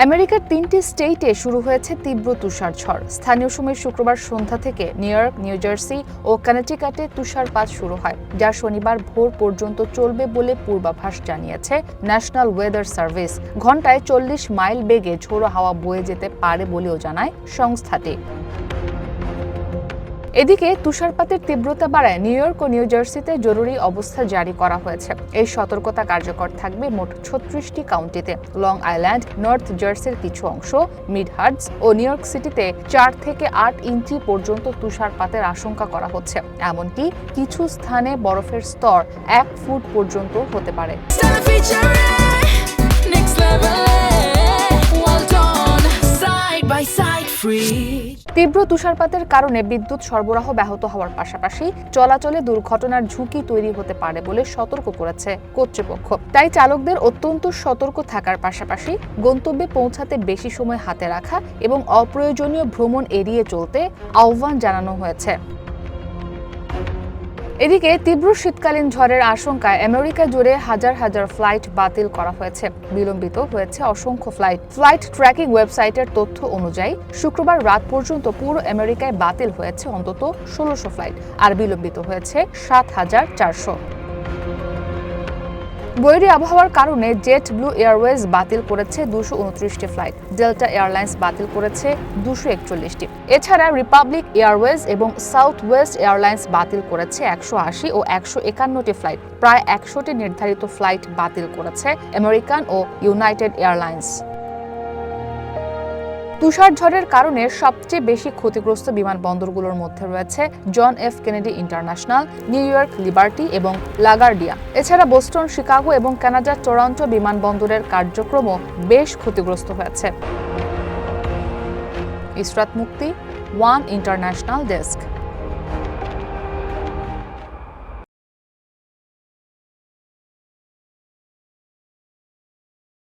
আমেরিকার ৩টি স্টেটে শুরু হয়েছে তীব্র তুষারঝড়। স্থানীয় সময় শুক্রবার সন্ধ্যা থেকে নিউ ইয়র্ক, নিউ জার্সি ও কানেটিকাটে তুষারপাত শুরু হয়, যা শনিবার ভোর পর্যন্ত চলবে বলে পূর্বাভাস জানিয়েছে ন্যাশনাল ওয়েদার সার্ভিস। ঘণ্টায় ৪০ মাইল বেগে ঝোড়ো হাওয়া বয়ে যেতে পারে বলেও জানায় সংস্থাটি। এদিকে তুষারপাতের তীব্রতা বাড়ায় নিউ ইয়র্ক ও নিউ জার্সিতে জরুরি অবস্থা জারি করা হয়েছে। এই সতর্কতা কার্যকর থাকবে মোট ৩৬টি কাউন্টিতে। লং আইল্যান্ড, নর্থ জার্সির কিছু অংশ, মিডহার্টস ও নিউ ইয়র্ক সিটিতে ৪ থেকে ৮ ইঞ্চি পর্যন্ত তুষারপাতের আশঙ্কা করা হচ্ছে। এমনকি কিছু স্থানে বরফের স্তর ১ ফুট পর্যন্ত হতে পারে। তীব্র তুষারপাতের কারণে বিদ্যুৎ সরবরাহ ব্যাহত হওয়ার পাশাপাশি চলাচলে দুর্ঘটনার ঝুঁকি তৈরি হতে পারে বলে সতর্ক করেছে কর্তৃপক্ষ। তাই চালকদের অত্যন্ত সতর্ক থাকার পাশাপাশি গন্তব্যে পৌঁছাতে বেশি সময় হাতে রাখা এবং অপ্রয়োজনীয় ভ্রমণ এড়িয়ে চলতে আহ্বান জানানো হয়েছে। এদিকে তীব্র শীতকালীন ঝড়ের আশঙ্কায় আমেরিকা জুড়ে হাজার হাজার ফ্লাইট বাতিল করা হয়েছে। বিলম্বিত হয়েছে অসংখ্য ফ্লাইট। ফ্লাইট ট্র্যাকিং ওয়েবসাইটের তথ্য অনুযায়ী শুক্রবার রাত পর্যন্ত পুরো আমেরিকায় বাতিল হয়েছে অন্তত ১৬০০ ফ্লাইট, আর বিলম্বিত হয়েছে ৭,৪০০। বৈরী আবহাওয়ার কারণে জেট ব্লু এয়ারওয়েজ বাতিল করেছে ২২৯টি ফ্লাইট, ডেল্টা এয়ারলাইন্স বাতিল করেছে ২৪১টি। এছাড়া রিপাবলিক এয়ারওয়েজ এবং সাউথ ওয়েস্ট এয়ারলাইন্স বাতিল করেছে ১৮০ ও ১৫১টি ফ্লাইট। প্রায় ১০০টি নির্ধারিত ফ্লাইট বাতিল করেছে আমেরিকান ও ইউনাইটেড এয়ারলাইন্স। তুষারঝড়ের কারণে সবচেয়ে বেশি ক্ষতিগ্রস্ত বিমানবন্দরগুলোর মধ্যে রয়েছে John F Kennedy International, New York Liberty এবং লাগার্ডিয়া। এছাড়া বোস্টন, শিকাগো এবং কানাডার টরন্টো বিমানবন্দরের কার্যক্রমও বেশ ক্ষতিগ্রস্ত হয়েছে। ইসরাত মুক্তি, ওয়ান ইন্টারন্যাশনাল ডেস্ক।